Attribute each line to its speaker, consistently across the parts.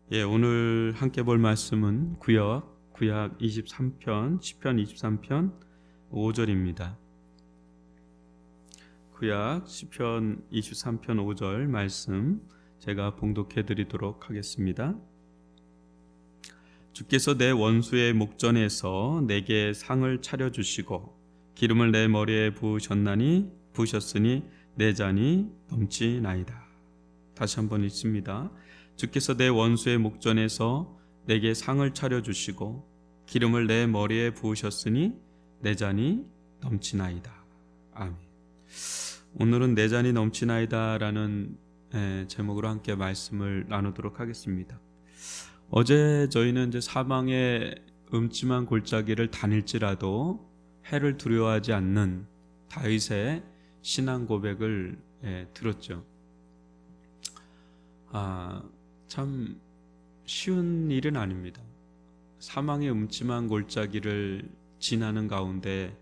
Speaker 1: 오늘 함께 볼 말씀은 구약 23편, 시편 23편 5절입니다. 구약 시편 23편 5절 말씀 제가 봉독해 드리도록 하겠습니다. 주께서 내 원수의 목전에서 내게 상을 차려 주시고 기름을 내 머리에 부으셨으니 내 잔이 넘치나이다. 다시 한번 읽습니다. 주께서 내 원수의 목전에서 내게 상을 차려 주시고 기름을 내 머리에 부으셨으니 내 잔이 넘치나이다. 아멘. 오늘은 내 잔이 넘치나이다 라는 제목으로 함께 말씀을 나누도록 하겠습니다. 어제 저희는 이제 사망의 음침한 골짜기를 다닐지라도 해를 두려워하지 않는 다윗의 신앙 고백을 들었죠. 참 쉬운 일은 아닙니다. 사망의 음침한 골짜기를 지나는 가운데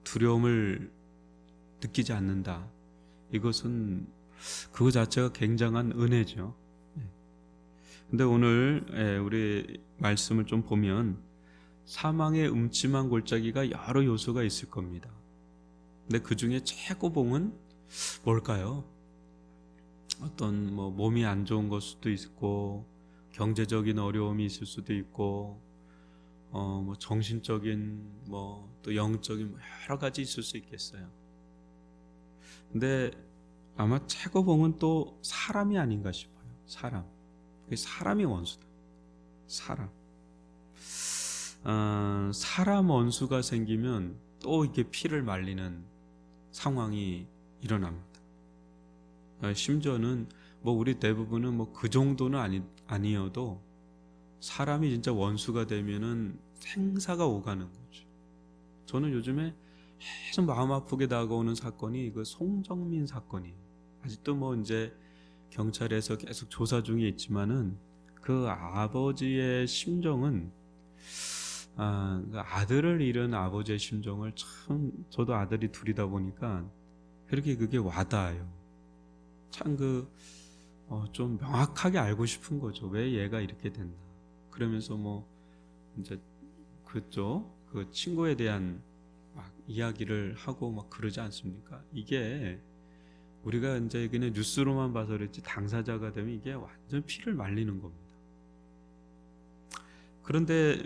Speaker 1: 두려움을 느끼지 않는다. 이것은 그거 자체가 굉장한 은혜죠. 근데 오늘 우리 말씀을 좀 보면 사망의 음침한 골짜기가 여러 요소가 있을 겁니다. 근데 그 중에 최고봉은 뭘까요? 어떤 몸이 안 좋은 것 수도 있고 경제적인 어려움이 있을 수도 있고 정신적인 또 영적인 여러 가지 있을 수 있겠어요. 근데 아마 최고봉은 또 사람이 아닌가 싶어요. 사람이 원수다. 사람 원수가 생기면 또 이게 피를 말리는 상황이 일어납니다. 심지어는 우리 대부분은 그 정도는 아니어도 사람이 진짜 원수가 되면은 생사가 오가는 거죠. 저는 요즘에 계속 마음 아프게 다가오는 사건이 그 송정민 사건이에요. 아직도 이제 경찰에서 계속 조사 중에 있지만은 그 아버지의 심정은 그 아들을 잃은 아버지의 심정을 참 저도 아들이 둘이다 보니까 그렇게 그게 와닿아요. 참 좀 명확하게 알고 싶은 거죠. 왜 얘가 이렇게 됐나. 그러면서 이제 그 친구에 대한 이야기를 하고 그러지 않습니까? 이게 우리가 이제 그냥 뉴스로만 봐서 그랬지 당사자가 되면 이게 완전 피를 말리는 겁니다. 그런데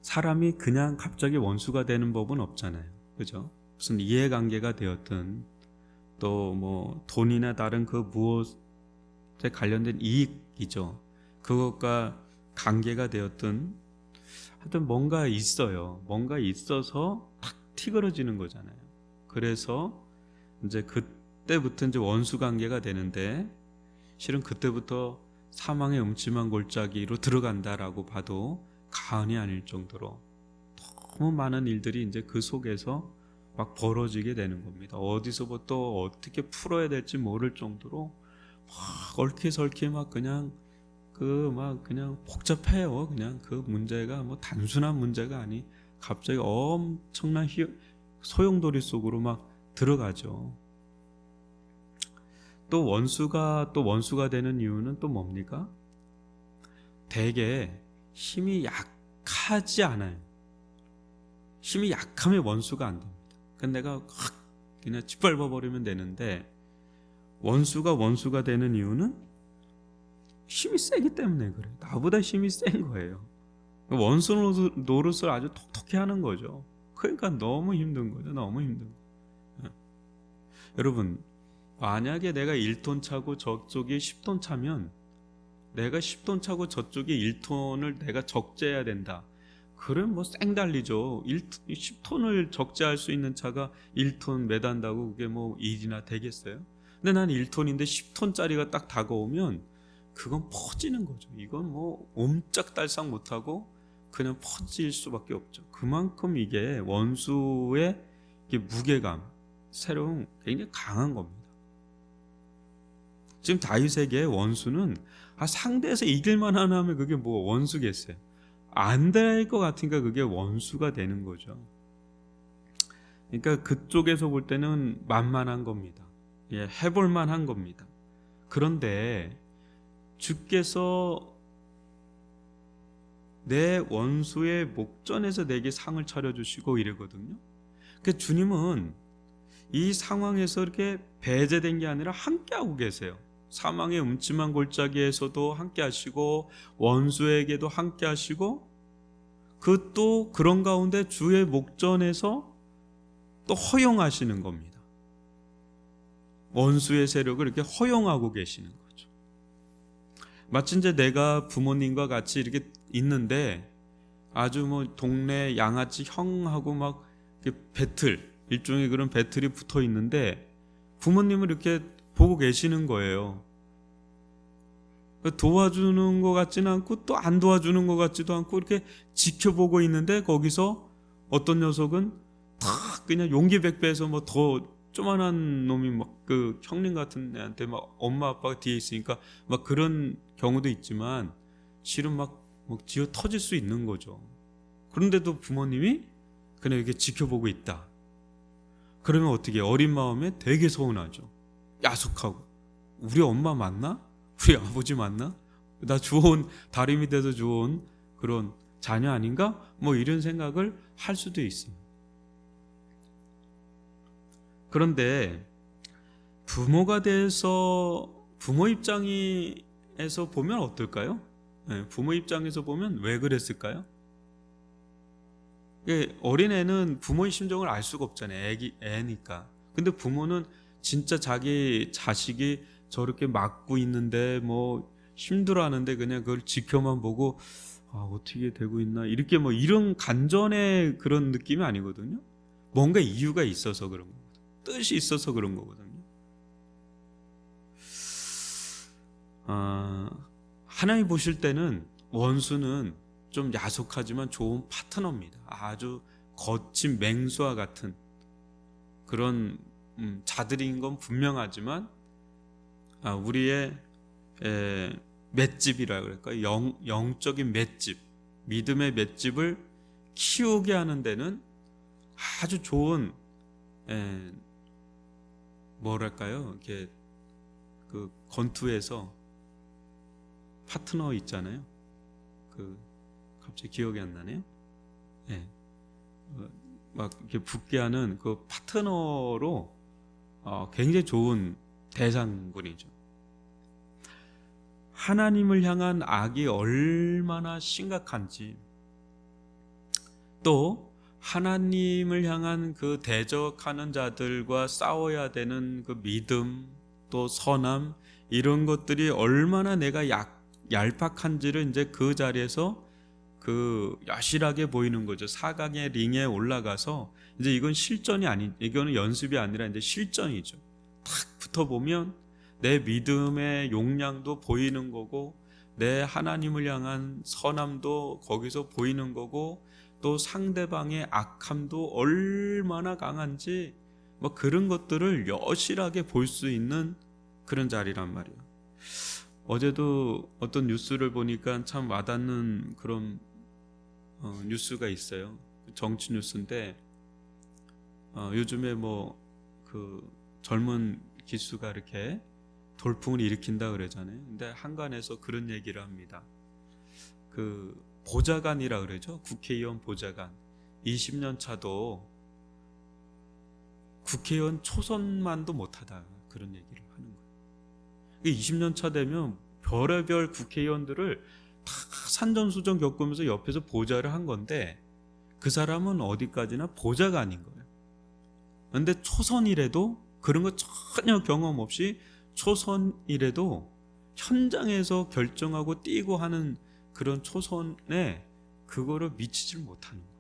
Speaker 1: 사람이 그냥 갑자기 원수가 되는 법은 없잖아요. 그죠? 무슨 이해관계가 되었든 또 돈이나 다른 그 무엇에 관련된 이익이죠. 그것과 관계가 되었든 하여튼 뭔가 있어요. 뭔가 있어서 탁 튀그러지는 거잖아요. 그래서 이제 그때부터 이제 원수 관계가 되는데 실은 그때부터 사망의 음침한 골짜기로 들어간다라고 봐도 과언이 아닐 정도로 너무 많은 일들이 이제 그 속에서 벌어지게 되는 겁니다. 어디서부터 어떻게 풀어야 될지 모를 정도로 얽히설키 그냥 복잡해요. 그냥 그 문제가 단순한 문제가 아니 갑자기 엄청난 소용돌이 속으로 들어가죠. 또 원수가 되는 이유는 또 뭡니까? 대개 힘이 약하지 않아요. 힘이 약하면 원수가 안 됩니다. 내가 그냥 짓밟아 버리면 되는데 원수가 되는 이유는 힘이 세기 때문에 그래요. 나보다 힘이 센 거예요. 원수 노릇을 아주 톡톡히 하는 거죠. 그러니까 너무 힘든 거죠. 너무 힘든 거. 여러분, 만약에 내가 1톤 차고 저쪽이 10톤 차면 내가 10톤 차고 저쪽이 1톤을 내가 적재해야 된다. 그럼 생달리죠. 10톤을 적재할 수 있는 차가 1톤 매단다고 그게 일이나 되겠어요? 근데 난 1톤인데 10톤짜리가 딱 다가오면 그건 퍼지는 거죠. 이건 옴짝달싹 못하고 그냥 퍼질 수밖에 없죠. 그만큼 이게 원수의 무게감, 새로운 굉장히 강한 겁니다. 지금 다윗에게 원수는 상대에서 이길만 하면 그게 원수겠어요. 안 될 것 같으니까 그게 원수가 되는 거죠. 그러니까 그쪽에서 볼 때는 만만한 겁니다. 해볼 만한 겁니다. 그런데 주께서 내 원수의 목전에서 내게 상을 차려주시고 이러거든요. 그러니까 주님은 이 상황에서 이렇게 배제된 게 아니라 함께하고 계세요. 사망의 음침한 골짜기에서도 함께하시고 원수에게도 함께하시고 그 또 그런 가운데 주의 목전에서 또 허용하시는 겁니다. 원수의 세력을 이렇게 허용하고 계시는 거죠. 마치 이제 내가 부모님과 같이 이렇게 있는데 아주 뭐 동네 양아치 형하고 막 이렇게 배틀, 일종의 그런 배틀이 붙어 있는데 부모님을 이렇게 보고 계시는 거예요. 도와주는 것 같지는 않고 또 안 도와주는 것 같지도 않고 이렇게 지켜보고 있는데 거기서 어떤 녀석은 탁 그냥 용기 백배해서 뭐 더 조만한 놈이 막 그 형님 같은 애한테 막 엄마 아빠가 뒤에 있으니까 막 그런 경우도 있지만 실은 막 지어 터질 수 있는 거죠. 그런데도 부모님이 그냥 이렇게 지켜보고 있다. 그러면 어떻게 어린 마음에 되게 서운하죠. 야속하고 우리 엄마 맞나? 우리 아버지 맞나? 나 좋은 다림이 돼서 좋은 그런 자녀 아닌가? 뭐 이런 생각을 할 수도 있습니다. 그런데 부모가 돼서 부모 입장에서 보면 어떨까요? 부모 입장에서 보면 왜 그랬을까요? 어린애는 부모의 심정을 알 수가 없잖아요. 애니까. 근데 부모는 진짜 자기 자식이 저렇게 맞고 있는데 뭐 힘들어하는데 그냥 그걸 지켜만 보고 어떻게 되고 있나 이렇게 뭐 이런 간절의 그런 느낌이 아니거든요. 뭔가 이유가 있어서 그런 거거든요. 뜻이 있어서 그런 거거든요. 하나님 보실 때는 원수는 좀 야속하지만 좋은 파트너입니다. 아주 거친 맹수와 같은 그런 자들인 건 분명하지만 우리의 맷집이라 그럴까요? 영적인 맷집, 믿음의 맷집을 키우게 하는 데는 아주 좋은 뭐랄까요? 이렇게 그 건투에서 파트너 있잖아요. 갑자기 기억이 안 나네요. 막 이렇게 붙게 하는 그 파트너로 굉장히 좋은 대상군이죠. 하나님을 향한 악이 얼마나 심각한지, 또 하나님을 향한 그 대적하는 자들과 싸워야 되는 그 믿음, 또 선함, 이런 것들이 얼마나 내가 얄팍한지를 이제 그 자리에서 여실하게 보이는 거죠. 사강의 링에 올라가서 이제 이건 이거는 연습이 아니라 이제 실전이죠. 탁 붙어보면 내 믿음의 용량도 보이는 거고, 내 하나님을 향한 선함도 거기서 보이는 거고, 또 상대방의 악함도 얼마나 강한지 뭐 그런 것들을 여실하게 볼 수 있는 그런 자리란 말이에요. 어제도 어떤 뉴스를 보니까 참 와닿는 그런 뉴스가 있어요. 정치 뉴스인데 요즘에 젊은 기수가 이렇게 돌풍을 일으킨다 그러잖아요. 근데 한간에서 그런 얘기를 합니다. 보좌관이라 그러죠. 국회의원 보좌관 20년 차도 국회의원 초선만도 못하다, 그런 얘기를 하는 거예요. 20년 차 되면 별의별 국회의원들을 다 산전수전 겪으면서 옆에서 보좌를 한 건데 그 사람은 어디까지나 보좌관인 거예요. 그런데 초선이라도 그런 거 전혀 경험 없이 초선이라도 현장에서 결정하고 뛰고 하는 그런 초선에 그거를 미치질 못하는 거예요.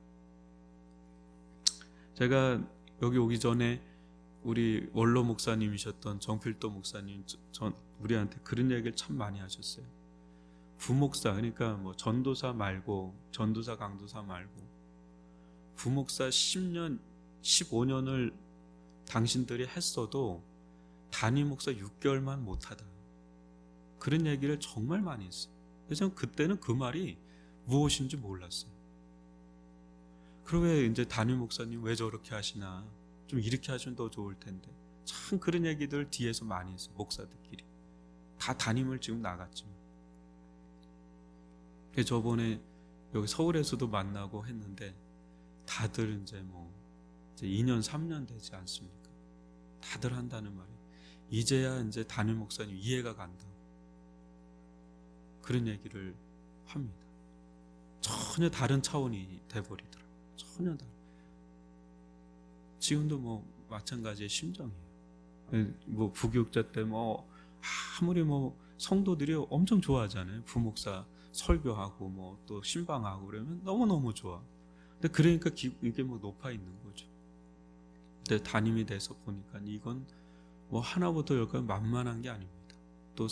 Speaker 1: 제가 여기 오기 전에 우리 원로 목사님이셨던 정필도 목사님 우리한테 그런 얘기를 참 많이 하셨어요. 부목사, 그러니까 뭐 전도사 말고, 전도사 강도사 말고 부목사 10년 15년을 당신들이 했어도 담임 목사 6개월만 못하다, 그런 얘기를 정말 많이 했어요. 그래서 그때는 그 말이 무엇인지 몰랐어요. 그럼 왜 이제 담임 목사님 왜 저렇게 하시나, 좀 이렇게 하시면 더 좋을 텐데, 참 그런 얘기들 뒤에서 많이 했어요. 목사들끼리 다 담임을 지금 나갔지만. 저번에 여기 서울에서도 만나고 했는데 다들 이제 이제 2년 3년 되지 않습니까? 다들 한다는 말이 이제야 이제 담임 목사님 이해가 간다고 그런 얘기를 합니다. 전혀 다른 차원이 돼버리더라고요. 전혀 다른. 지금도 마찬가지의 심정이에요. 부교육자 때 아무리 성도들이 엄청 좋아하잖아요. 부목사 설교하고 또 신방하고 그러면 너무너무 좋아. 근데 그러니까 이게 높아 있는 거죠. 근데 담임이 돼서 보니까 이건 하나부터 열까지 만만한 게 아닙니다. 또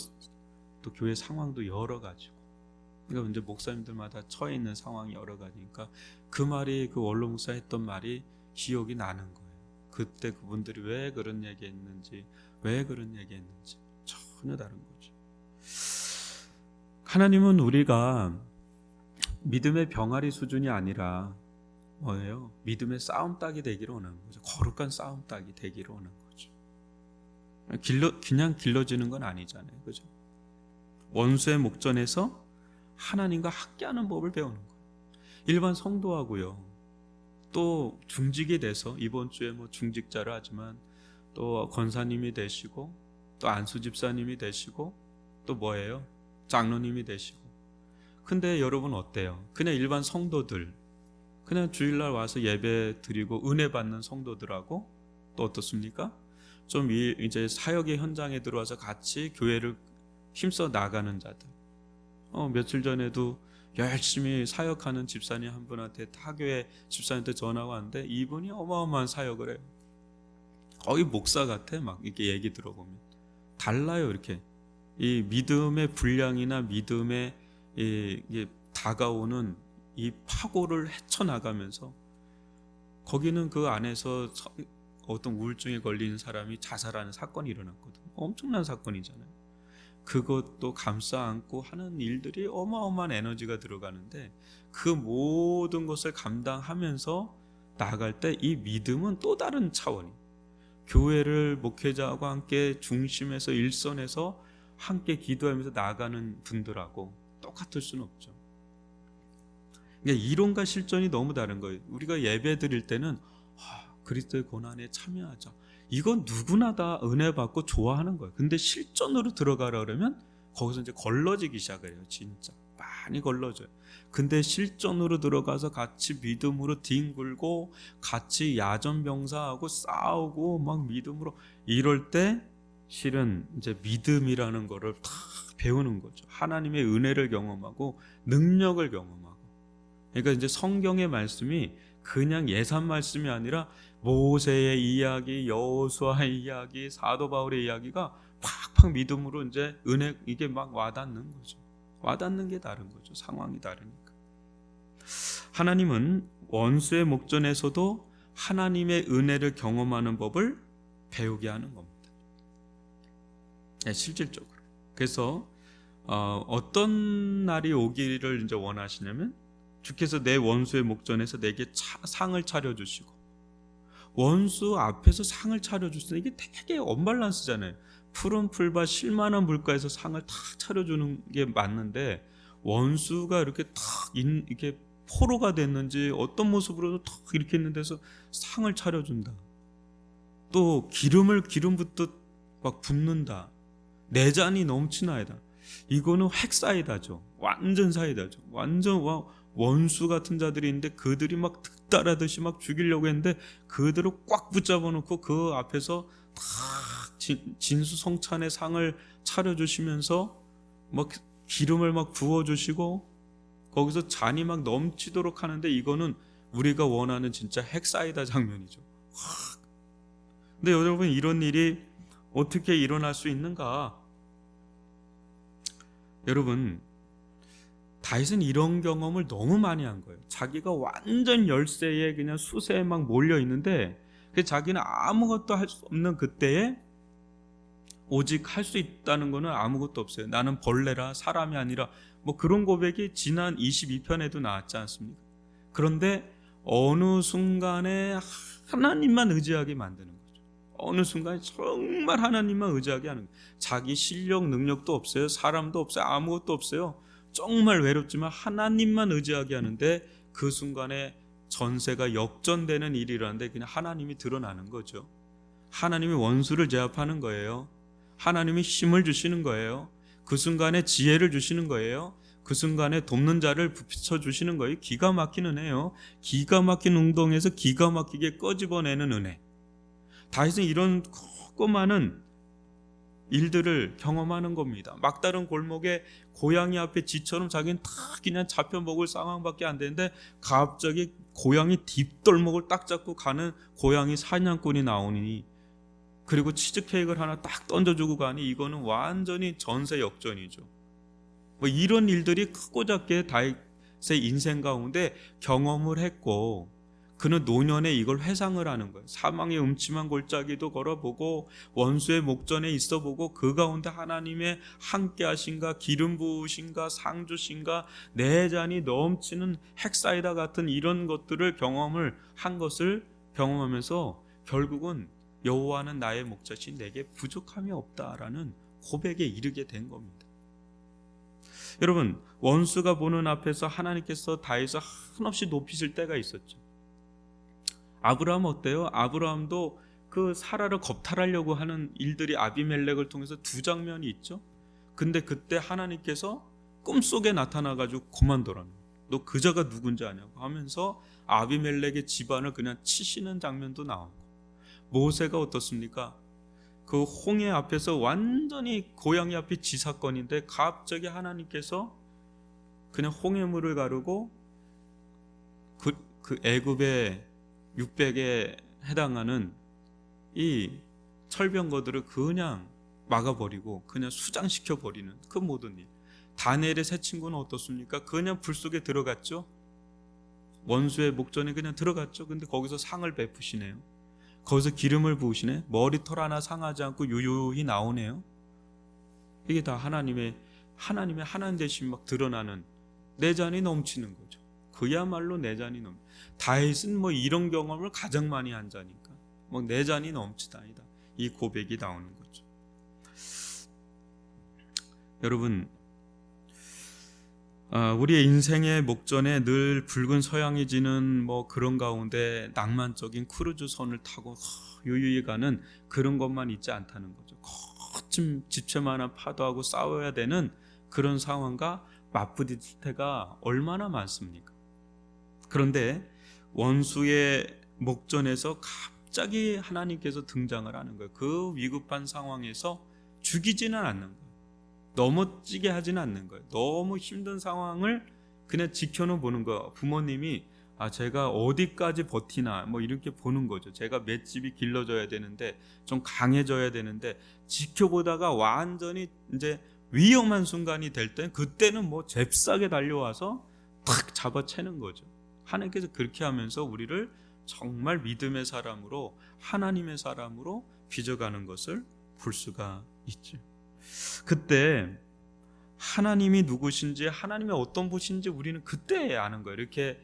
Speaker 1: 교회 상황도 여러 가지고. 그러니까 이제 목사님들마다 처해 있는 상황이 여러 가지니까 그 말이 그 원로 목사 했던 말이 기억이 나는 거예요. 그때 그분들이 왜 그런 얘기했는지, 전혀 다른 거죠. 하나님은 우리가 믿음의 병아리 수준이 아니라 뭐예요? 믿음의 싸움닭이 되기를 원하는 거죠. 거룩한 싸움닭이 되기를 원하는 거죠. 그냥 길러지는 건 아니잖아요. 그죠? 원수의 목전에서 하나님과 함께하는 법을 배우는 거예요. 일반 성도하고요. 또 중직이 돼서 이번 주에 중직자를 하지만 또 권사님이 되시고 또 안수 집사님이 되시고 또 뭐예요? 장로님이 되시고. 근데 여러분 어때요? 그냥 일반 성도들, 그냥 주일날 와서 예배 드리고 은혜 받는 성도들하고 또 어떻습니까? 좀 이제 사역의 현장에 들어와서 같이 교회를 힘써 나가는 자들. 며칠 전에도 열심히 사역하는 집사님 한 분한테 타교회 집사님한테 전화가 왔는데 이분이 어마어마한 사역을 해요. 거의 목사 같아. 막 이렇게 얘기 들어보면 달라요. 이렇게 이 믿음의 분량이나 믿음의 이게 다가오는 이 파고를 헤쳐나가면서 거기는 그 안에서 어떤 우울증에 걸린 사람이 자살하는 사건이 일어났거든. 엄청난 사건이잖아요. 그것도 감싸 안고 하는 일들이 어마어마한 에너지가 들어가는데 그 모든 것을 감당하면서 나아갈 때 이 믿음은 또 다른 차원이, 교회를 목회자하고 함께 중심에서 일선에서 함께 기도하면서 나아가는 분들하고 똑같을 수는 없죠. 그러니까 이론과 실전이 너무 다른 거예요. 우리가 예배 드릴 때는 그리스도의 고난에 참여하자, 이건 누구나 다 은혜 받고 좋아하는 거예요. 근데 실전으로 들어가라 그러면 거기서 이제 걸러지기 시작해요. 진짜 많이 걸러져요. 근데 실전으로 들어가서 같이 믿음으로 뒹굴고 같이 야전병사하고 싸우고 막 믿음으로 이럴 때 실은 이제 믿음이라는 거를 다 배우는 거죠. 하나님의 은혜를 경험하고 능력을 경험하고. 그러니까 이제 성경의 말씀이 그냥 예산 말씀이 아니라 모세의 이야기, 여호수아의 이야기, 사도 바울의 이야기가 팍팍 믿음으로 이제 은혜, 이게 막 와닿는 거죠. 와닿는 게 다른 거죠. 상황이 다르니까. 하나님은 원수의 목전에서도 하나님의 은혜를 경험하는 법을 배우게 하는 겁니다. 네, 실질적으로. 그래서 어떤 날이 오기를 이제 원하시냐면 주께서 내 원수의 목전에서 내게 상을 차려주시고, 원수 앞에서 상을 차려주시는 이게 되게 언밸런스잖아요. 푸른 풀밭 실만한 물가에서 상을 탁 차려주는 게 맞는데 원수가 이렇게 탁 이렇게 포로가 됐는지 어떤 모습으로도 탁 이렇게 있는 데서 상을 차려준다. 또 기름부터 막 붓는다. 내잔이 넘치나이다. 이거는 핵사이다죠. 완전 사이다죠. 완전 원수 같은 자들이 있는데 그들이 막 득달하듯이 막 죽이려고 했는데 그들을 꽉 붙잡아 놓고 그 앞에서 탁 진수성찬의 상을 차려주시면서 막 기름을 막 부어주시고 거기서 잔이 막 넘치도록 하는데 이거는 우리가 원하는 진짜 핵사이다 장면이죠. 근데 여러분, 이런 일이 어떻게 일어날 수 있는가? 여러분, 다윗은 이런 경험을 너무 많이 한 거예요. 자기가 완전 열세에 그냥 수세에 막 몰려 있는데 자기는 아무것도 할 수 없는 그때에 오직 할 수 있다는 거는 아무것도 없어요. 나는 벌레라 사람이 아니라 뭐 그런 고백이 지난 22편에도 나왔지 않습니까? 그런데 어느 순간에 하나님만 의지하게 만드는 거죠. 어느 순간에 정말 하나님만 의지하게 하는 거예요. 자기 실력 능력도 없어요. 사람도 없어요. 아무것도 없어요. 정말 외롭지만 하나님만 의지하게 하는데 그 순간에 전세가 역전되는 일이라는데 그냥 하나님이 드러나는 거죠. 하나님이 원수를 제압하는 거예요. 하나님이 힘을 주시는 거예요. 그 순간에 지혜를 주시는 거예요. 그 순간에 돕는 자를 비춰주시는 거예요. 기가 막힌 은혜요. 기가 막힌 운동에서 기가 막히게 꺼집어내는 은혜. 다윗은 이런 조그마한 일들을 경험하는 겁니다. 막다른 골목에 고양이 앞에 쥐처럼 자기는 다 그냥 잡혀 먹을 상황밖에 안 되는데 갑자기 고양이 뒷덜목을 딱 잡고 가는 고양이 사냥꾼이 나오니, 그리고 치즈케이크를 하나 딱 던져주고 가니 이거는 완전히 전세 역전이죠. 뭐 이런 일들이 크고 작게 다윗의 인생 가운데 경험을 했고, 그는 노년에 이걸 회상을 하는 거예요. 사망의 음침한 골짜기도 걸어보고 원수의 목전에 있어보고 그 가운데 하나님의 함께 하신가, 기름 부으신가, 상 주신가, 내 잔이 넘치는 핵사이다 같은 이런 것들을 경험을 한 것을 경험하면서 결국은 여호와는 나의 목자신 내게 부족함이 없다라는 고백에 이르게 된 겁니다. 여러분, 원수가 보는 앞에서 하나님께서 다윗을 한없이 높이실 때가 있었죠. 아브라함 어때요? 아브라함도 그 사라를 겁탈하려고 하는 일들이 아비멜렉을 통해서 두 장면이 있죠. 근데 그때 하나님께서 꿈속에 나타나가지고 그만둬라, 너 그자가 누군지 아냐고 하면서 아비멜렉의 집안을 그냥 치시는 장면도 나오고, 모세가 어떻습니까? 그 홍해 앞에서 완전히 고양이 앞이 지사건인데 갑자기 하나님께서 그냥 홍해물을 가르고 그 애굽의 600에 해당하는 이 철병거들을 그냥 막아버리고 그냥 수장시켜버리는 그 모든 일. 다니엘의 세 친구는 어떻습니까? 그냥 불 속에 들어갔죠. 원수의 목전에 그냥 들어갔죠. 근데 거기서 상을 베푸시네요. 거기서 기름을 부으시네. 머리털 하나 상하지 않고 유유히 나오네요. 이게 다 하나님의 하나님 되심이 막 드러나는, 내 잔이 넘치는 거죠. 그야말로 내 잔이 다윗은 뭐 이런 경험을 가장 많이 한 자니까 뭐 내 잔이 넘치다이다, 이 고백이 나오는 거죠. 여러분, 우리의 인생의 목전에 늘 붉은 서양이 지는 뭐 그런 가운데 낭만적인 크루즈선을 타고 유유히 가는 그런 것만 있지 않다는 거죠. 거친 집채만한 파도하고 싸워야 되는 그런 상황과 맞부딪힐 때가 얼마나 많습니까? 그런데 원수의 목전에서 갑자기 하나님께서 등장을 하는 거예요. 그 위급한 상황에서 죽이지는 않는 거예요. 넘어지게 하지는 않는 거예요. 너무 힘든 상황을 그냥 지켜는 보는 거예요. 부모님이 제가 어디까지 버티나 뭐 이렇게 보는 거죠. 제가 맷집이 길러져야 되는데, 좀 강해져야 되는데, 지켜보다가 완전히 이제 위험한 순간이 될 때 그때는 뭐 잽싸게 달려와서 탁 잡아채는 거죠. 하나님께서 그렇게 하면서 우리를 정말 믿음의 사람으로, 하나님의 사람으로 빚어가는 것을 볼 수가 있죠. 그때 하나님이 누구신지, 하나님의 어떤 분이신지 우리는 그때 아는 거예요. 이렇게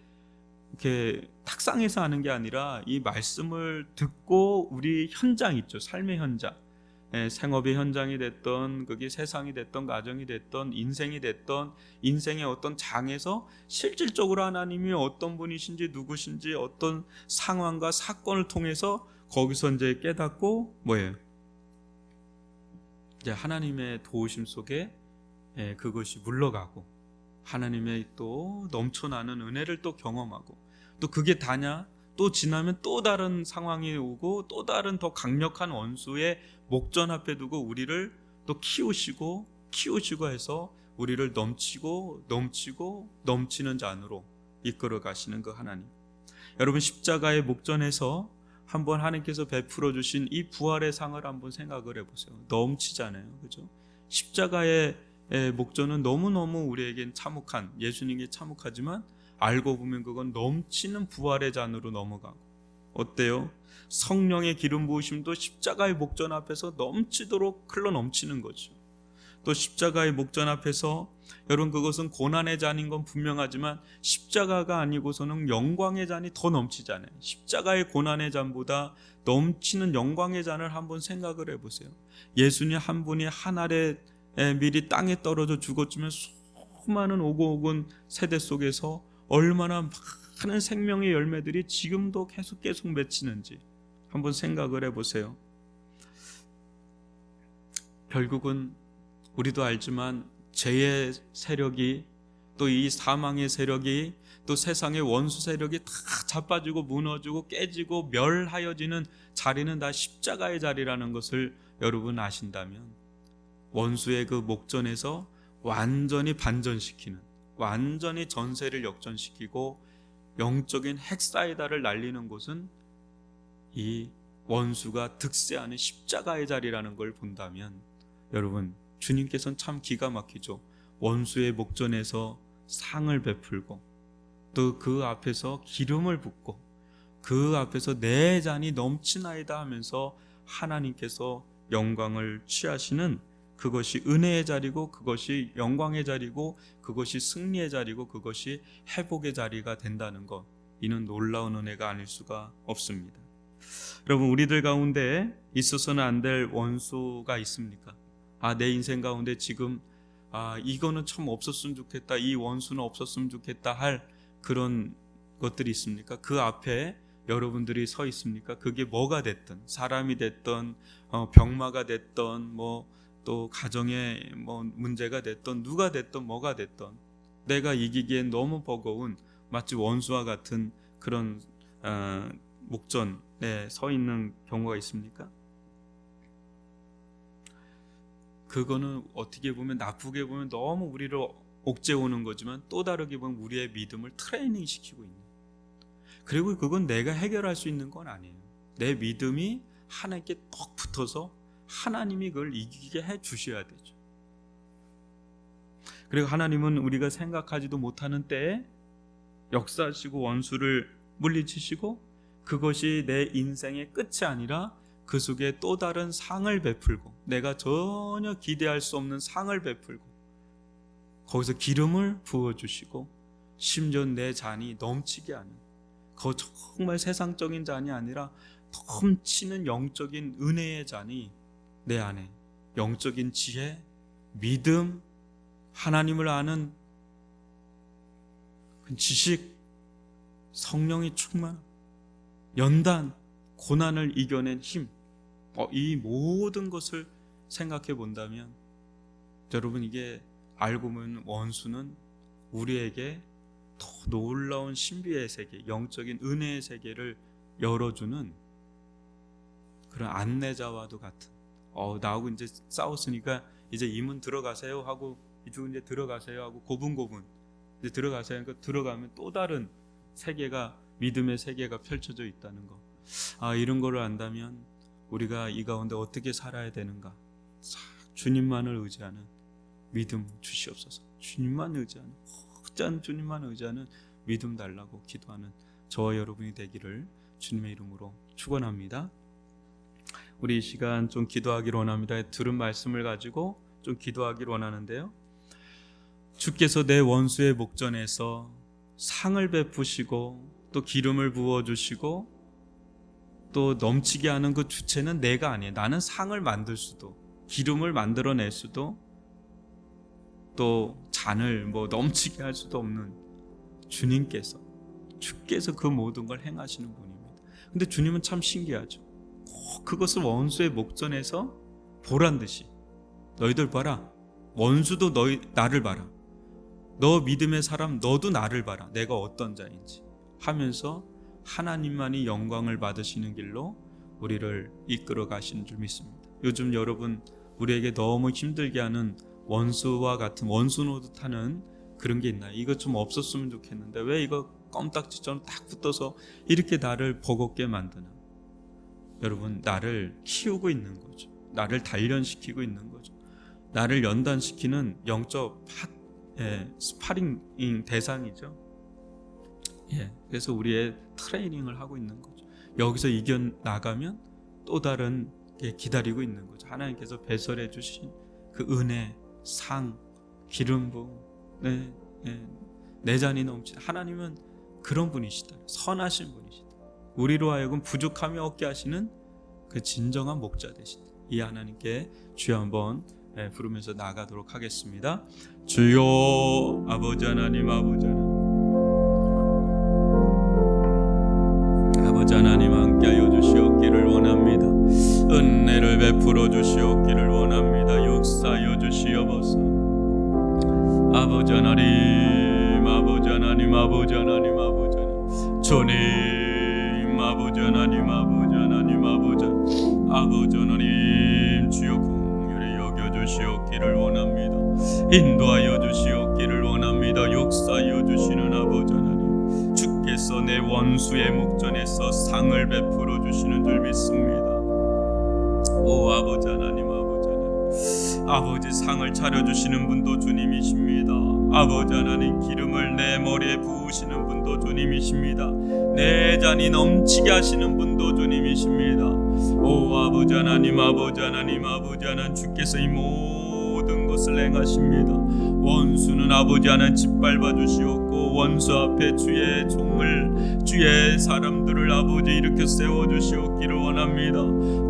Speaker 1: 탁상에서 아는 게 아니라 이 말씀을 듣고 우리 현장 있죠. 삶의 현장, 생업의 현장이 됐던, 그게 세상이 됐던, 가정이 됐던, 인생이 됐던, 인생의 어떤 장에서 실질적으로 하나님이 어떤 분이신지, 누구신지, 어떤 상황과 사건을 통해서 거기서 이제 깨닫고 뭐예요? 이제 하나님의 도우심 속에 그것이 물러가고, 하나님의 또 넘쳐나는 은혜를 또 경험하고, 또 그게 다냐? 또 지나면 또 다른 상황이 오고 또 다른 더 강력한 원수의 목전 앞에 두고 우리를 또 키우시고 해서 우리를 넘치고 넘치는 잔으로 이끌어 가시는 그 하나님. 여러분, 십자가의 목전에서 한번 하나님께서 베풀어 주신 이 부활의 상을 한번 생각을 해보세요. 넘치잖아요, 그죠? 십자가의 목전은 너무너무 우리에겐 참혹한, 예수님께 참혹하지만 알고 보면 그건 넘치는 부활의 잔으로 넘어가고, 어때요? 성령의 기름 부으심도 십자가의 목전 앞에서 넘치도록 흘러 넘치는 거죠. 또 십자가의 목전 앞에서 여러분, 그것은 고난의 잔인 건 분명하지만 십자가가 아니고서는 영광의 잔이 더 넘치잖아요. 십자가의 고난의 잔보다 넘치는 영광의 잔을 한번 생각을 해보세요. 예수님 한 분이 한 알에 미리 땅에 떨어져 죽었으면 수많은 오고오곤 세대 속에서 얼마나 많은 생명의 열매들이 지금도 계속 맺히는지 한번 생각을 해보세요. 결국은 우리도 알지만 죄의 세력이, 또 이 사망의 세력이, 또 세상의 원수 세력이 다 자빠지고 무너지고 깨지고 멸하여지는 자리는 다 십자가의 자리라는 것을 여러분 아신다면, 원수의 그 목전에서 완전히 반전시키는, 완전히 전세를 역전시키고 영적인 핵사이다를 날리는 곳은 이 원수가 득세하는 십자가의 자리라는 걸 본다면, 여러분, 주님께서는 참 기가 막히죠. 원수의 목전에서 상을 베풀고, 또 그 앞에서 기름을 붓고, 그 앞에서 내 잔이 넘치나이다 하면서 하나님께서 영광을 취하시는, 그것이 은혜의 자리고, 그것이 영광의 자리고, 그것이 승리의 자리고, 그것이 회복의 자리가 된다는 것, 이는 놀라운 은혜가 아닐 수가 없습니다. 여러분, 우리들 가운데 있어서는 안 될 원수가 있습니까? 내 인생 가운데 지금 이거는 참 없었으면 좋겠다, 이 원수는 없었으면 좋겠다 할 그런 것들이 있습니까? 그 앞에 여러분들이 서 있습니까? 그게 뭐가 됐든, 사람이 됐든, 병마가 됐든, 또 가정에 문제가 됐든, 누가 됐든 뭐가 됐든, 내가 이기기엔 너무 버거운 마치 원수와 같은 그런 목전에 서 있는 경우가 있습니까? 그거는 어떻게 보면, 나쁘게 보면 너무 우리를 옥죄오는 거지만, 또 다르게 보면 우리의 믿음을 트레이닝 시키고 있는, 그리고 그건 내가 해결할 수 있는 건 아니에요. 내 믿음이 하나님께 떡 붙어서 하나님이 그걸 이기게 해 주셔야 되죠. 그리고 하나님은 우리가 생각하지도 못하는 때에 역사하시고 원수를 물리치시고, 그것이 내 인생의 끝이 아니라 그 속에 또 다른 상을 베풀고, 내가 전혀 기대할 수 없는 상을 베풀고, 거기서 기름을 부어주시고, 심지어 내 잔이 넘치게 하는, 그거 정말 세상적인 잔이 아니라 넘치는 영적인 은혜의 잔이 내 안에, 영적인 지혜, 믿음, 하나님을 아는 지식, 성령이 충만, 연단, 고난을 이겨낸 힘, 이 모든 것을 생각해 본다면, 여러분, 이게 알고 보면 원수는 우리에게 더 놀라운 신비의 세계, 영적인 은혜의 세계를 열어주는 그런 안내자와도 같은, 나하고 이제 싸웠으니까 이제 이 문 들어가세요 하고, 이쪽 이제 들어가세요 하고, 고분고분 이제 들어가세요 하니까 들어가면 또 다른 세계가, 믿음의 세계가 펼쳐져 있다는 거. 이런 거를 안다면 우리가 이 가운데 어떻게 살아야 되는가? 주님만을 의지하는 믿음 주시옵소서. 주님만 의지하는, 어쩌한 주님만 의지하는 믿음 달라고 기도하는 저와 여러분이 되기를 주님의 이름으로 축원합니다. 우리 이 시간 좀 기도하기를 원합니다. 들은 말씀을 가지고 좀 기도하기를 원하는데요, 주께서 내 원수의 목전에서 상을 베푸시고, 또 기름을 부어주시고, 또 넘치게 하는 그 주체는 내가 아니에요. 나는 상을 만들 수도, 기름을 만들어낼 수도, 또 잔을 넘치게 할 수도 없는 주께서 그 모든 걸 행하시는 분입니다. 근데 주님은 참 신기하죠. 그것을 원수의 목전에서 보란 듯이, 너희들 봐라, 원수도 나를 봐라, 너 믿음의 사람 너도 나를 봐라, 내가 어떤 자인지 하면서 하나님만이 영광을 받으시는 길로 우리를 이끌어 가시는 줄 믿습니다. 요즘 여러분, 우리에게 너무 힘들게 하는 원수와 같은, 원수 노릇하는 그런 게 있나요? 이거 좀 없었으면 좋겠는데 왜 이거 껌딱지처럼 딱 붙어서 이렇게 나를 버겁게 만드나? 여러분, 나를 키우고 있는 거죠. 나를 단련시키고 있는 거죠. 나를 연단시키는 영적 스파링 대상이죠. 그래서 우리의 트레이닝을 하고 있는 거죠. 여기서 이겨나가면 또 다른 게 기다리고 있는 거죠. 하나님께서 배설해 주신 그 은혜, 상, 기름 부음, 내 잔이 넘치는, 하나님은 그런 분이시다. 선하신 분이시다. 우리로 하여금 부족함이 없게 하시는 그 진정한 목자 되시다. 이 하나님께 주여 한번 부르면서 나가도록 하겠습니다. 주여 아버지 하나님, 아버지 하나님, 아버지 하나님 함께하여 주시옵기를 원합니다. 은혜를 베풀어 주시옵기를 원합니다. 역사하여 주시옵소서. 아버지 하나님, 아버지 하나님, 아버지 하나님, 아버지 하나님, 주님, 아버지 하나님, 아버지 하나님, 아버지 하나님, 주여 긍휼히 여겨 주시옵기를 원합니다. 인도하여 주시옵기를 원합니다. 역사하여 주시는 아버지 하나님, 주께서 내 원수의 목전에서 상을 베풀어 주시는 줄 믿습니다. 오 아버지 하나님, 아버지 하나님, 아버지 상을 차려주시는 분도 주님이십니다. 아버지 하나님, 기름을 내 머리에 부으시는 분도 주님이십니다. 내 잔이 넘치게 하시는 분도 주님이십니다. 오 아버지 하나님, 아버지 하나님, 아버지 하나님, 주께서 이 모든 것을 행하십니다. 원수는 아버지 하나님 짓밟아 주시옵고, 원수 앞에 주의 종을, 주의 사람들을 아버지 일으켜 세워 주시옵기를 원합니다.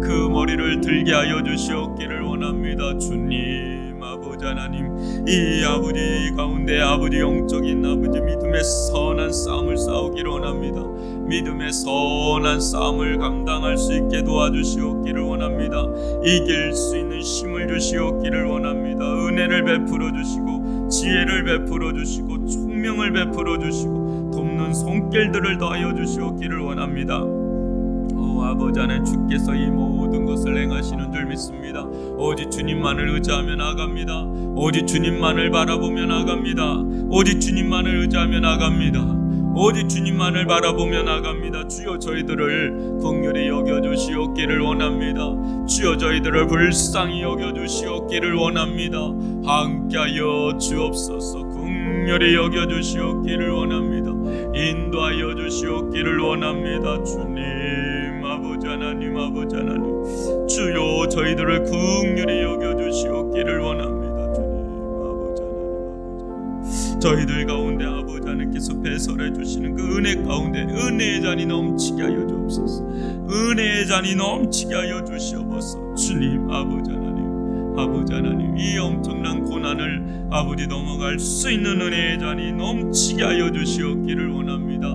Speaker 1: 그 머리를 들게 하여 주시옵기를 원합니다. 주님, 아버지 하나님, 이 아버지 가운데 아버지 영적인 아버지 믿음의 선한 싸움을 싸우기를 원합니다. 믿음의 선한 싸움을 감당할 수 있게 도와주시옵기를 원합니다. 이길 수 있는 힘을 주시옵기를 원합니다. 은혜를 베풀어 주시고, 지혜를 베풀어 주시고, 총명을 베풀어 주시고, 돕는 손길들을 더하여 주시옵기를 원합니다. 오 아버지 하나님, 주께서 이 모든 것을 행하시는 줄 믿습니다. 오직 주님만을 의지하며 나갑니다. 오직 주님만을 바라보며 나갑니다. 오직 주님만을 의지하며 나갑니다. 오직 주님만을 바라보며 나갑니다. 주여 저희들을 긍휼히 여겨주시옵기를 원합니다. 주여 저희들을 불쌍히 여겨주시옵기를 원합니다. 함께하여 주옵소서. 긍휼히 여겨주시옵기를 원합니다. 인도하여 주시옵기를 원합니다. 주님, 아버지 하나님, 아버지 하나님, 주여 저희들을 긍휼히 여겨주시옵기를 원합니다. 주님, 아버지 하나님, 저희들 가운데 아버지 하나님께서 배설해 주시는 그 은혜 가운데 은혜의 잔이 넘치게 하여 주옵소서. 은혜의 잔이 넘치게 하여 주시옵소서. 주님, 아버지 하나님, 아버지 하나님, 이 엄청난 고난을 아버지 넘어갈 수 있는 은혜의 잔이 넘치게 하여 주시옵기를 원합니다.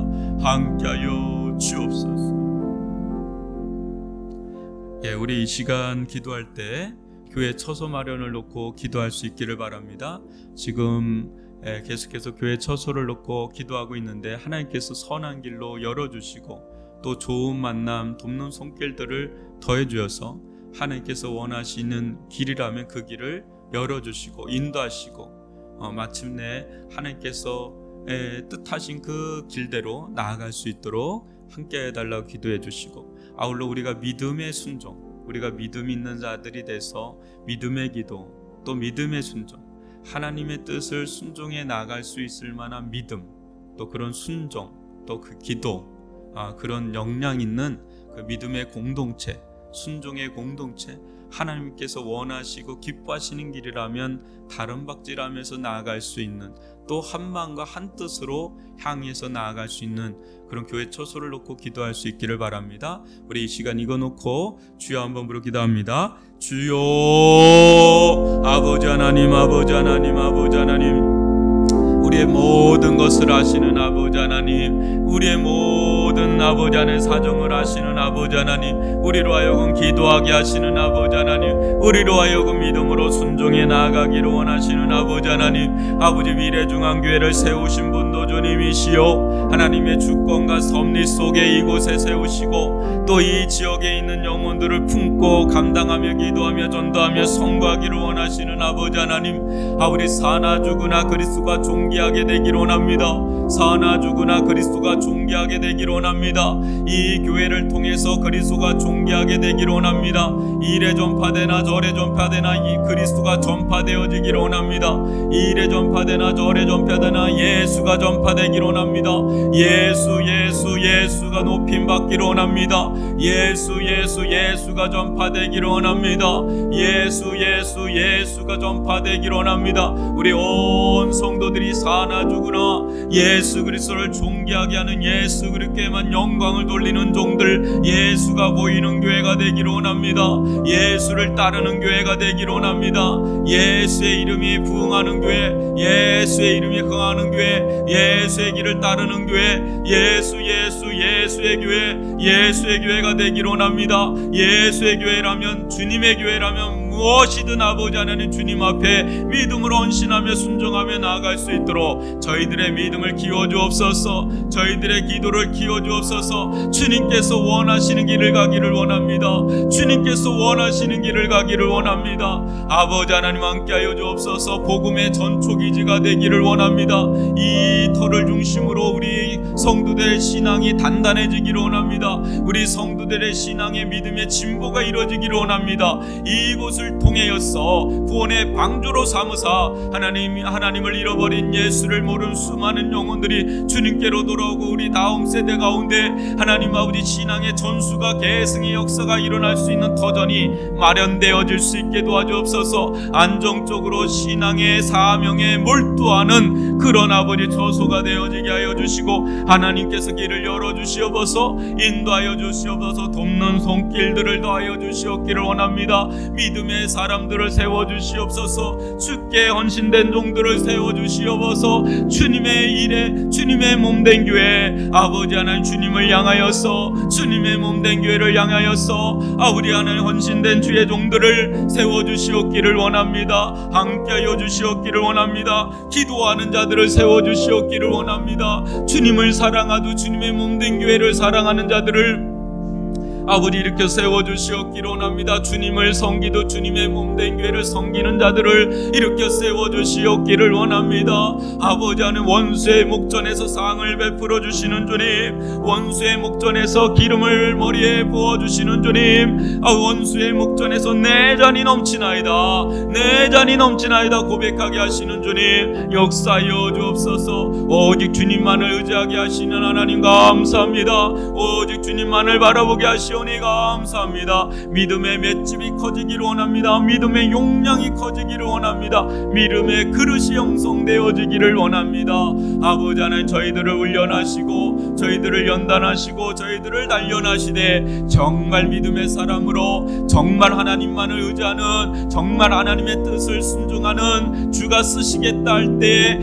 Speaker 1: 함께하여 주옵소서. 우리 이 시간 기도할 때 교회 처소 마련을 놓고 기도할 수 있기를 바랍니다. 지금 계속해서 교회 처소를 놓고 기도하고 있는데 하나님께서 선한 길로 열어주시고 또 좋은 만남 돕는 손길들을 더해 주셔서 하나님께서 원하시는 길이라면 그 길을 열어주시고 인도하시고 마침내 하나님께서 뜻하신 그 길대로 나아갈 수 있도록 함께 해달라고 기도해 주시고, 아울러 우리가 믿음의 순종, 우리가 믿음 있는 자들이 돼서 믿음의 기도 또 믿음의 순종, 하나님의 뜻을 순종해 나갈 수 있을 만한 믿음, 또 그런 순종, 또 그 기도, 그런 역량 있는 그 믿음의 공동체, 순종의 공동체, 하나님께서 원하시고 기뻐하시는 길이라면 다른 박질하면서 나아갈 수 있는, 또 한 마음과 한 뜻으로 향해서 나아갈 수 있는 그런 교회 처소를 놓고 기도할 수 있기를 바랍니다. 우리 이 시간 이거 놓고 주여 한번 부르 기도합니다. 주여 아버지 하나님, 아버지 하나님, 아버지 하나님, 우리의 모든 것을 아시는 아버지 하나님, 우리의 모든 아버지 하나님 사정을 아시는 아버지 하나님, 우리로 하여금 기도하게 하시는 아버지 하나님, 우리로 하여금 믿음으로 순종해 나아가기를 원하시는 아버지 하나님, 아버지 미래중앙교회를 세우신 분도 주님이시요, 하나님의 주권과 섭리 속에 이곳에 세우시고 또 이 지역에 있는 영혼들을 품고 감당하며 기도하며 전도하며 선거하기를 원하시는 아버지 하나님, 우리 사나 죽으나 그리스도가 존귀하게 되기를 원합니다. 사나 죽으나 그리스도가 존귀하게 되기를 원합니다. 이 교회를 통해서 그리스도가 존귀하게 되기를 원합니다. 이래 전파되나 저래 전파되나 이 그리스도가 전파되어지기를 원합니다. 이래 전파되나 저래 전파되나 예수가 전파되기를 원합니다. 예수 예수 예수가 높임받기를 원합니다. 예수 예수 예수가 전파되기를 원합니다. 예수 예수 예수가 전파되기를 원합니다. 우리 온 성도들이 사나 죽으나 예수 그리스도를 존귀하게 하는 예수 그리스도에만 영광을 돌리는 종들, 예수가 보이는 교회가 되기를 원합니다. 예수를 따르는 교회가 되기를 원합니다. 예수의 이름이 부흥하는 교회, 예수의 이름이 흥하는 교회, 예수의 길을 따르는 교회, 예수의 교회, 예수의 교회가 되기를 원합니다. 예수의 교회라면, 주님의 교회라면 무엇이든 아버지 하나님 주님 앞에 믿음으로 헌신하며 순종하며 나아갈 수 있도록 저희들의 믿음을 키워주옵소서. 저희들의 기도를 키워주옵소서. 주님께서 원하시는 길을 가기를 원합니다. 주님께서 원하시는 길을 가기를 원합니다. 아버지 하나님 함께하여 주옵소서. 복음의 전초기지가 되기를 원합니다. 이 터를 중심으로 우리 성도들의 신앙이 단단해지기를 원합니다. 우리 성도들의 신앙의 믿음의 진보가 이루어지기를 원합니다. 이곳을 통하여서 구원의 방주로 삼으사 하나님을 잃어버린 예수를 모르는 수많은 영혼들이 주님께로 돌아오고 우리 다음 세대 가운데 하나님 아버지 신앙의 전수가 계승의 역사가 일어날 수 있는 터전이 마련되어질 수 있게 도와주옵소서. 안정적으로 신앙의 사명에 몰두하는 그런 아버지 처소가 되어지게 하여 주시고 하나님께서 길을 열어주시옵소서. 인도하여 주시옵소서. 돕는 손길들을 더하여 주시옵기를 원합니다. 믿음의 사람들을 세워주시옵소서. 주께 헌신된 종들을 세워주시옵소서. 주님의 일에 주님의 몸된 교회, 아버지 하나님 주님을 향하여서 주님의 몸된 교회를 향하여서 우리 하나님 헌신된 주의 종들을 세워주시옵기를 원합니다. 함께하여 주시옵기를 원합니다. 기도하는 자들을 세워주시옵기를 원합니다. 주님을 사랑하도 주님의 몸된 교회를 사랑하는 자들을 아버지 일으켜 세워주시옵기를 원합니다. 주님을 섬기도 주님의 몸된 교회를 섬기는 자들을 일으켜 세워주시옵기를 원합니다. 아버지 하나님 원수의 목전에서 상을 베풀어 주시는 주님, 원수의 목전에서 기름을 머리에 부어주시는 주님, 원수의 목전에서 내 잔이 넘치나이다, 내 잔이 넘치나이다 고백하게 하시는 주님, 역사하여 주옵소서. 오직 주님만을 의지하게 하시는 하나님 감사합니다. 오직 주님만을 바라보게 하시오 감사합니다. 믿음의 맷집이 커지기를 원합니다. 믿음의 용량이 커지기를 원합니다. 믿음의 그릇이 형성되어지기를 원합니다. 아버지 하나님 저희들을 훈련하시고 저희들을 연단하시고 저희들을 단련하시되 정말 믿음의 사람으로 정말 하나님만을 의지하는 정말 하나님의 뜻을 순종하는 주가 쓰시겠다 할 때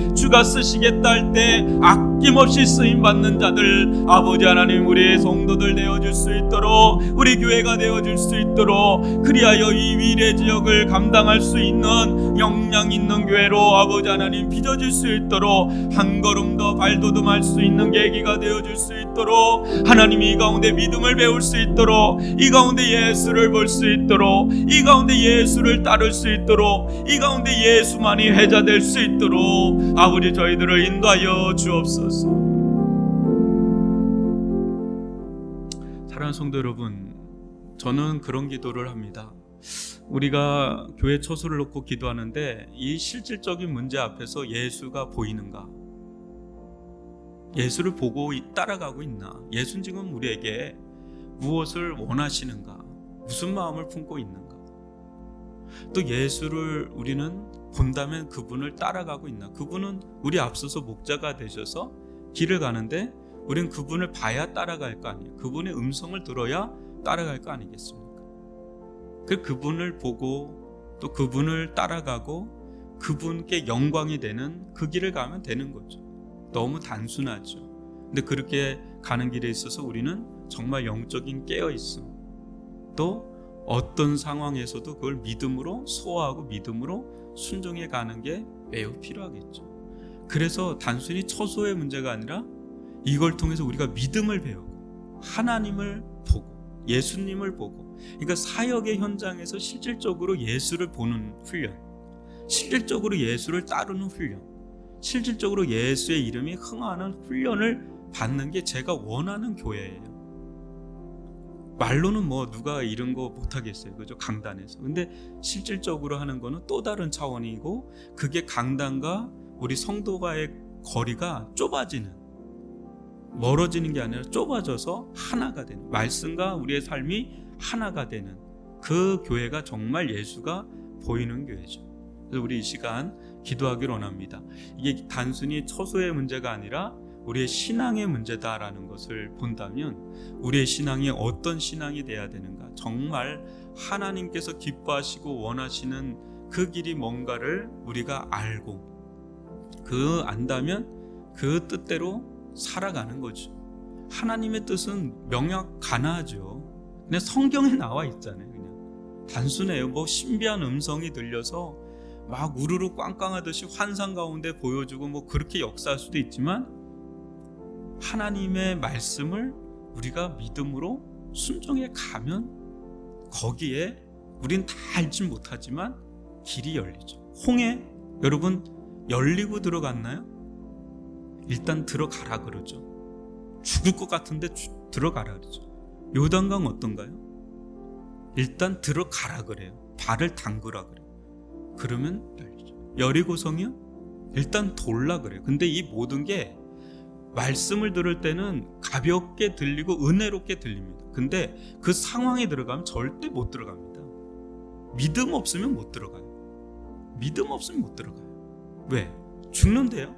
Speaker 1: 아낌없이 쓰임받는 자들 아버지 하나님 우리 성도들 되어줄 수 있도록 우리 교회가 되어질 수 있도록 그리하여 이 위례 지역을 감당할 수 있는 역량 있는 교회로 아버지 하나님 빚어질 수 있도록 한 걸음 더 발돋움할 수 있는 계기가 되어질 수 있도록 하나님 이 가운데 믿음을 배울 수 있도록 이 가운데 예수를 볼 수 있도록 이 가운데 예수를 따를 수 있도록 이 가운데 예수만이 회자될 수 있도록 아버지 저희들을 인도하여 주옵소서. 사랑하는 성도 여러분, 저는 그런 기도를 합니다. 우리가 교회 처소를 놓고 기도하는데 이 실질적인 문제 앞에서 예수가 보이는가? 예수를 보고 따라가고 있나? 예수는 지금 우리에게 무엇을 원하시는가? 무슨 마음을 품고 있는가? 또 예수를 우리는 본다면 그분을 따라가고 있나? 그분은 우리 앞서서 목자가 되셔서 길을 가는데 우리는 그분을 봐야 따라갈 거 아니에요. 그분의 음성을 들어야 따라갈 거 아니겠습니까? 그분을 보고 또 그분을 따라가고 그분께 영광이 되는 그 길을 가면 되는 거죠. 너무 단순하죠. 근데 그렇게 가는 길에 있어서 우리는 정말 영적인 깨어있음, 또 어떤 상황에서도 그걸 믿음으로 소화하고 믿음으로 순종해 가는 게 매우 필요하겠죠. 그래서 단순히 처소의 문제가 아니라 이걸 통해서 우리가 믿음을 배우고 하나님을 보고 예수님을 보고, 그러니까 사역의 현장에서 실질적으로 예수를 보는 훈련, 실질적으로 예수를 따르는 훈련, 실질적으로 예수의 이름이 흥하는 훈련을 받는 게 제가 원하는 교회예요. 말로는 뭐 누가 이런 거 못하겠어요, 그죠? 강단에서. 근데 실질적으로 하는 거는 또 다른 차원이고, 그게 강단과 우리 성도와의 거리가 좁아지는, 멀어지는 게 아니라 좁아져서 하나가 되는, 말씀과 우리의 삶이 하나가 되는 그 교회가 정말 예수가 보이는 교회죠. 그래서 우리 이 시간 기도하기를 원합니다. 이게 단순히 처소의 문제가 아니라 우리의 신앙의 문제다라는 것을 본다면 우리의 신앙이 어떤 신앙이 돼야 되는가, 정말 하나님께서 기뻐하시고 원하시는 그 길이 뭔가를 우리가 알고 안다면 그 뜻대로 살아가는 거죠. 하나님의 뜻은 명확하죠. 그냥 성경에 나와 있잖아요. 그냥 단순해요. 뭐 신비한 음성이 들려서 막 우르르 꽝꽝하듯이 환상 가운데 보여주고 뭐 그렇게 역사할 수도 있지만, 하나님의 말씀을 우리가 믿음으로 순종해 가면 거기에 우린 다 알진 못하지만 길이 열리죠. 홍해 여러분 열리고 들어갔나요? 일단 들어가라 그러죠. 죽을 것 같은데 들어가라 그러죠. 요단강 어떤가요? 일단 들어가라 그래요. 발을 담그라 그래요. 그러면 열리죠. 여리고성이요? 일단 돌라 그래요. 근데 이 모든 게 말씀을 들을 때는 가볍게 들리고 은혜롭게 들립니다. 근데 그 상황에 들어가면 절대 못 들어갑니다. 믿음 없으면 못 들어가요. 믿음 없으면 못 들어가요. 왜? 죽는데요?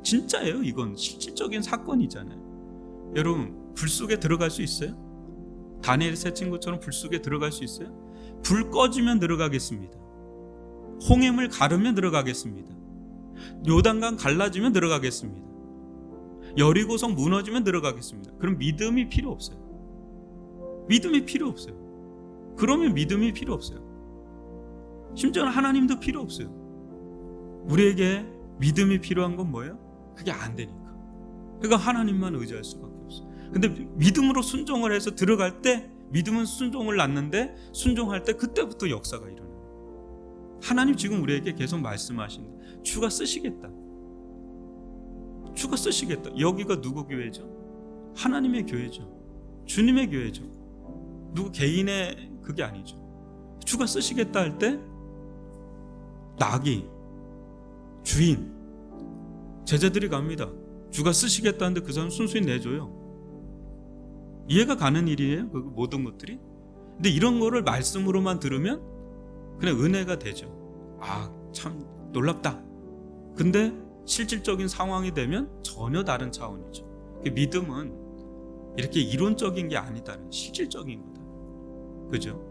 Speaker 1: 진짜예요. 이건 실질적인 사건이잖아요. 여러분, 불 속에 들어갈 수 있어요? 다니엘 세 친구처럼 불 속에 들어갈 수 있어요? 불 꺼지면 들어가겠습니다. 홍해물 가르면 들어가겠습니다. 요단강 갈라지면 들어가겠습니다. 여리고성 무너지면 들어가겠습니다. 그럼 믿음이 필요 없어요. 믿음이 필요 없어요. 그러면 믿음이 필요 없어요. 심지어는 하나님도 필요 없어요. 우리에게 믿음이 필요한 건 뭐예요? 그게 안 되니까. 그러니까 하나님만 의지할 수밖에 없어요. 근데 믿음으로 순종을 해서 들어갈 때, 믿음은 순종을 낳는데 순종할 때 그때부터 역사가 일어나요. 하나님 지금 우리에게 계속 말씀하시는데 주가 쓰시겠다. 주가 쓰시겠다. 여기가 누구 교회죠? 하나님의 교회죠. 주님의 교회죠. 누구 개인의 그게 아니죠. 주가 쓰시겠다 할 때 나귀, 주인, 제자들이 갑니다. 주가 쓰시겠다 하는데 그 사람 순수히 내줘요. 이해가 가는 일이에요, 그 모든 것들이. 근데 이런 거를 말씀으로만 들으면 그냥 은혜가 되죠. 아, 참 놀랍다. 근데 실질적인 상황이 되면 전혀 다른 차원이죠. 믿음은 이렇게 이론적인 게 아니다는 실질적인 거다. 그죠?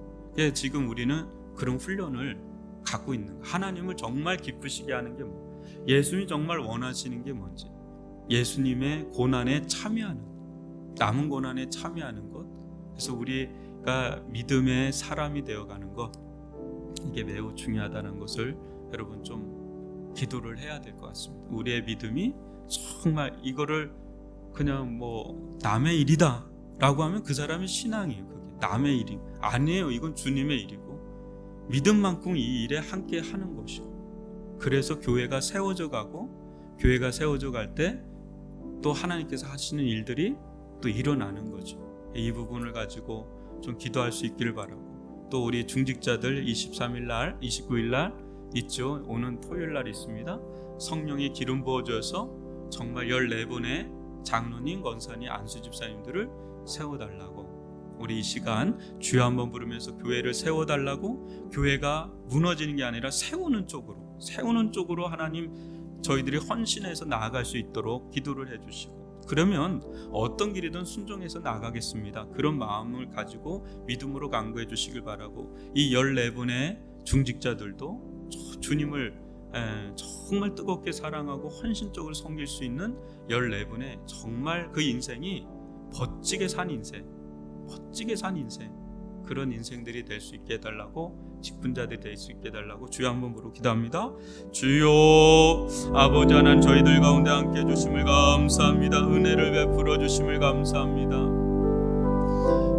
Speaker 1: 지금 우리는 그런 훈련을 갖고 있는 거. 하나님을 정말 기쁘시게 하는 게 뭐? 예수님이 정말 원하시는 게 뭔지, 예수님의 고난에 참여하는, 남은 고난에 참여하는 것. 그래서 우리가 믿음의 사람이 되어가는 것, 이게 매우 중요하다는 것을 여러분 좀 기도를 해야 될 것 같습니다. 우리의 믿음이 정말 이거를 그냥 뭐 남의 일이다 라고 하면 그 사람의 신앙이에요. 그게 남의 일이 아니에요. 이건 주님의 일이고 믿음만큼 이 일에 함께 하는 것이요. 그래서 교회가 세워져 가고, 교회가 세워져 갈 때 또 하나님께서 하시는 일들이 또 일어나는 거죠. 이 부분을 가지고 좀 기도할 수 있기를 바라고, 또 우리 중직자들 23일 날, 29일 날 있죠. 오는 토요일 날 있습니다. 성령의 기름 부어줘서 정말 14분의 장로님, 권사님, 안수 집사님들을 세워달라고, 우리 이 시간 주여 한번 부르면서 교회를 세워달라고, 교회가 무너지는 게 아니라 세우는 쪽으로 하나님 저희들이 헌신해서 나아갈 수 있도록 기도를 해주시고, 그러면 어떤 길이든 순종해서 나가겠습니다. 그런 마음을 가지고 믿음으로 간구해 주시길 바라고, 이 14분의 중직자들도 주님을 정말 뜨겁게 사랑하고 헌신적으로 섬길 수 있는 14분의 정말 그 인생이 멋지게 산 인생, 그런 인생들이 될 수 있게 해달라고, 직분자들이 될 수 있게 해달라고 주여 한 번 부르고 기도합니다. 주여, 아버지 하나님, 저희들 가운데 함께 해주심을 감사합니다. 은혜를 베풀어 주심을 감사합니다.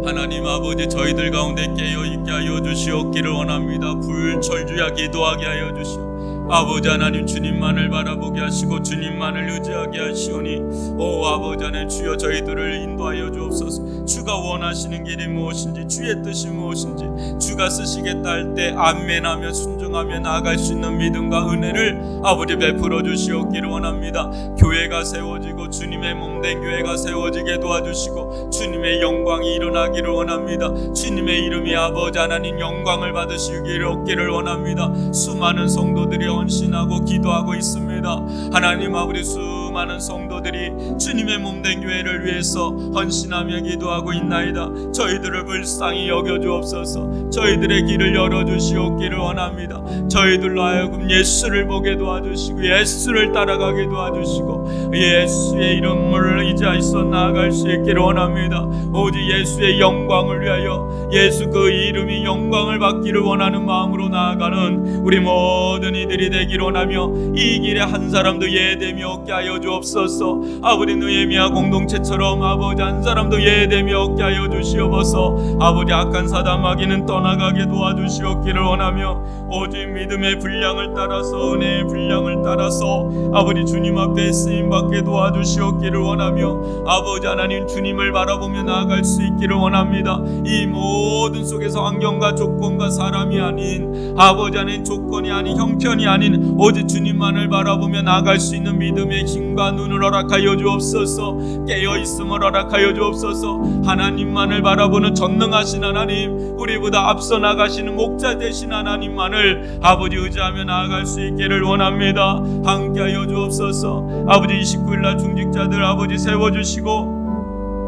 Speaker 1: 하나님 아버지, 저희들 가운데 깨어있게 하여 주시옵기를 원합니다. 불철주야 기도하게 하여 주시오. 아버지 하나님, 주님만을 바라보게 하시고 주님만을 의지하게 하시오니, 오 아버지 하나님, 주여 저희들을 인도하여 주옵소서. 주가 원하시는 길이 무엇인지, 주의 뜻이 무엇인지, 주가 쓰시겠다 할 때 아멘하며 순종하며 나아갈 수 있는 믿음과 은혜를 아버지 베풀어 주시옵기를 원합니다. 교회가 세워지고 주님의 몸된 교회가 세워지게 도와주시고 주님의 영광이 일어나기를 원합니다. 주님의 이름이 아버지 하나님 영광을 받으시기를 얻기를 원합니다. 수많은 성도들이 헌신하고 기도하고 있습니다. 하나님 아버지, 수많은 성도들이 주님의 몸된 교회를 위해서 헌신하며 기도하고 있나이다. 저희들을 불쌍히 여겨주옵소서. 저희들의 길을 열어주시옵기를 원합니다. 저희들로 하여금 예수를 보게 도와주시고 예수를 따라가게 도와주시고 예수의 이름을 의지하여 나아갈 수 있기를 원합니다. 오직 예수의 영광을 위하여, 예수 그 이름이 영광을 받기를 원하는 마음으로 나아가는 우리 모든 이들이 되기를 원하며, 이 길에 한 사람도 예됨이 없게 하여 주옵소서. 아버지, 느헤미야 공동체처럼 아버지 한 사람도 예됨이 없게 하여 주시옵소서. 아버지, 악한 사담하기는 떠나가게 도와주시옵기를 원하며, 오직 믿음의 분량을 따라서, 은혜의 분량을 따라서 아버지 주님 앞에 쓰임받게 도와주시옵기를 원하며, 아버지 하나님 주님을 바라보며 나아갈 수 있기를 원합니다. 이 모든 속에서 환경과 조건과 사람이 아닌, 아버지 하나님 조건이 아닌, 형편이 아닌 오직 주님만을 바라보며 나아갈 수 있는 믿음의 힘과 눈을 허락하여 주옵소서. 깨어있음을 허락하여 주옵소서. 하나님만을 바라보는 전능하신 하나님, 우리보다 앞서 나가시는 목자 되신 하나님만을 아버지 의지하며 나아갈 수 있기를 원합니다. 함께하여 주옵소서. 아버지, 29일날 중직자들 아버지 세워주시고,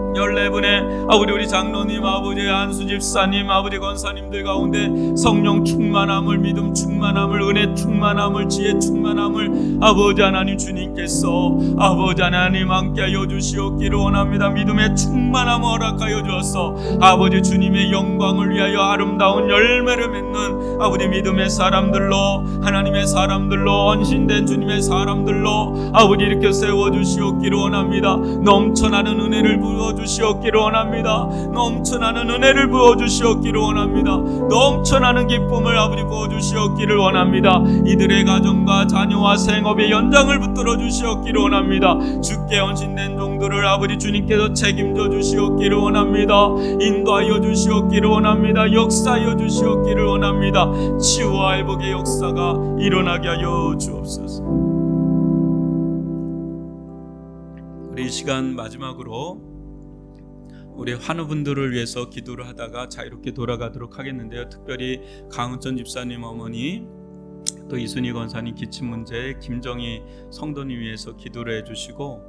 Speaker 1: 14분의 아버지 우리 장로님, 아버지 안수 집사님, 아버지 권사님들 가운데 성령 충만함을, 믿음 충만함을, 은혜 충만함을, 지혜 충만함을 아버지 하나님 주님께서 아버지 하나님 함께하여 주시옵기를 원합니다. 믿음의 충만함을 허락하여 주어서 아버지 주님의 영광을 위하여 아름다운 열매를 맺는 아버지 믿음의 사람들로, 하나님의 사람들로, 헌신된 주님의 사람들로 아버지 이렇게 세워주시옵기를 원합니다. 넘쳐나는 은혜를 부어주시옵기를 원합니다. 넘쳐나는 은혜를 부어주시옵기를 원합니다. 넘쳐나는 기쁨을 아버지 부어주시옵기를 원합니다. 이들의 가정과 자녀와 생업의 연장을 붙들어 주시옵기를 원합니다. 주께 헌신된 종들을 아버지 주님께서 책임져 주시옵기를 원합니다. 인도하여 주시옵기를 원합니다. 역사하여 주시옵기를 원합니다. 치유와 회복의 역사가 일어나게 하여 주옵소서. 우리 이 시간 마지막으로 우리 환우분들을 위해서 기도를 하다가 자유롭게 돌아가도록 하겠는데요. 특별히 강은천 집사님 어머니, 또 이순희 권사님 기침 문제, 김정희 성도님 위해서 기도를 해주시고,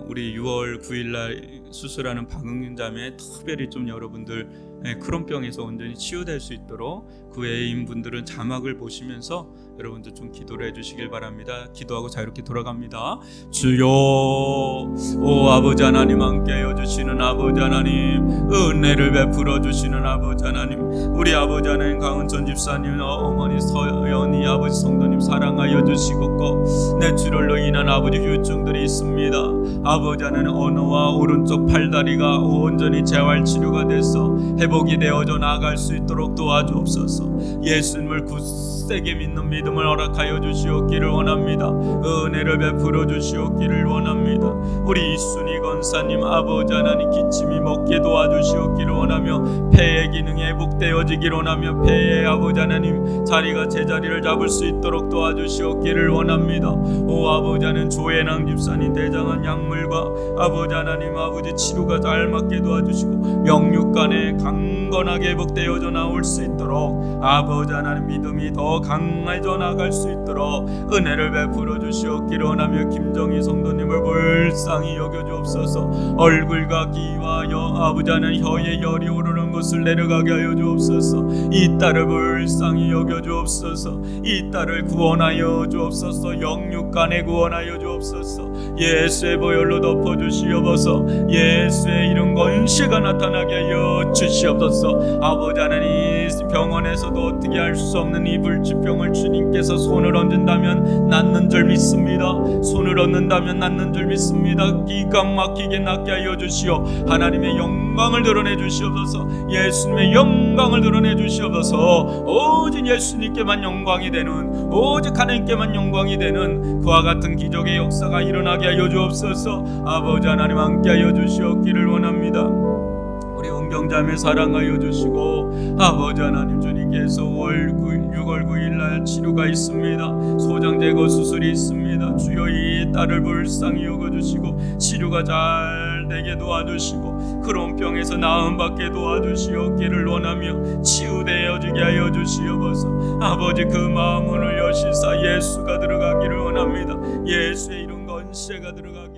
Speaker 1: 우리 6월 9일날 수술하는 박응윤 자매 특별히 좀 여러분들 크론병에서 온전히 치유될 수 있도록 그 외인 분들은 자막을 보시면서 여러분들 좀 기도를 해주시길 바랍니다. 기도하고 자유롭게 돌아갑니다. 주여, 오 아버지 하나님, 함께하여 주시는 아버지 하나님, 은혜를 베풀어 주시는 아버지 하나님, 우리 아버지 하나님 강은천 집사님 어머니 서연이 아버지 성도님 사랑하여 주시고, 뇌출혈로 인한 아버지 후유증들이 있습니다. 아버지 하나님 언어와 오른쪽 팔다리가 온전히 재활치료가 돼서 회복이 되어져 나아갈 수 있도록 도와주옵소서. 예수님을 굳세게 믿는 믿음을 허락하여 주시옵기를 원합니다. 은혜를 베풀어 주시옵기를 원합니다. 우리 이순희 권사님 아버지 하나님 기침이 먹게 도와주시옵기를 원하며, 폐의 기능이 회복되어지기를 원하며, 폐의 아버지 하나님 자리가 제자리를 잡을 수 있도록 도와주시옵기를 원합니다. 오 아버지 하나님 조혜낭 집사님 대장암 약물과 아버지 하나님 아버지 치료가 잘 맞게 도와주시고, 영육간에 강건하게 회복되어져 나올 수 있도록 아버지 하나님 믿음이 더 강해져 나갈 수 있도록 은혜를 베풀어 주시옵기를 원하며, 김정희 성도님을 불쌍히 여겨 주옵소서. 얼굴과 귀와 아버지 하나님 혀에 열이 오르는 것을 내려가게 하여 주옵소서. 이 딸을 불쌍히 여겨 주옵소서. 이 딸을 구원하여 주옵소서. 영육간에 구원하여 주옵소서. 예수의 보혈로 덮어 주시옵소서. 예수의 이름 권세가 나타나게 하여 주시옵소서. 아버지 하나님, 병원에서도 어떻게 할 수 없는 이 불치병을 주님께서 손을 얹는다면 낫는 줄 믿습니다. 손을 얹는다면 낫는 줄 믿습니다. 기가 막히게 낫게 하여 주시오. 하나님의 영광을 드러내 주시옵소서. 예수님의 영광을 드러내 주시옵소서. 오직 예수님께만 영광이 되는, 오직 하나님께만 영광이 되는 그와 같은 기적의 역사가 일어나게 하여 주옵소서. 아버지 하나님 함께 하여 주시옵기를 원합니다. 우리 은경자매 사랑하여 주시고, 아버지 하나님 주님께서 6월 9일날 치료가 있습니다. 소장 제거 수술이 있습니다. 주여 이 딸을 불쌍히 여겨주시고 치료가 잘 잘 되게 도와주시고 그런 병에서 나음받게 도와주시옵기를 원하며 치유되어지게 하여 주시옵소서. 아버지, 그 마음을 여시사 예수가 들어가기를 원합니다. 예수의 이름 건세가 들어가기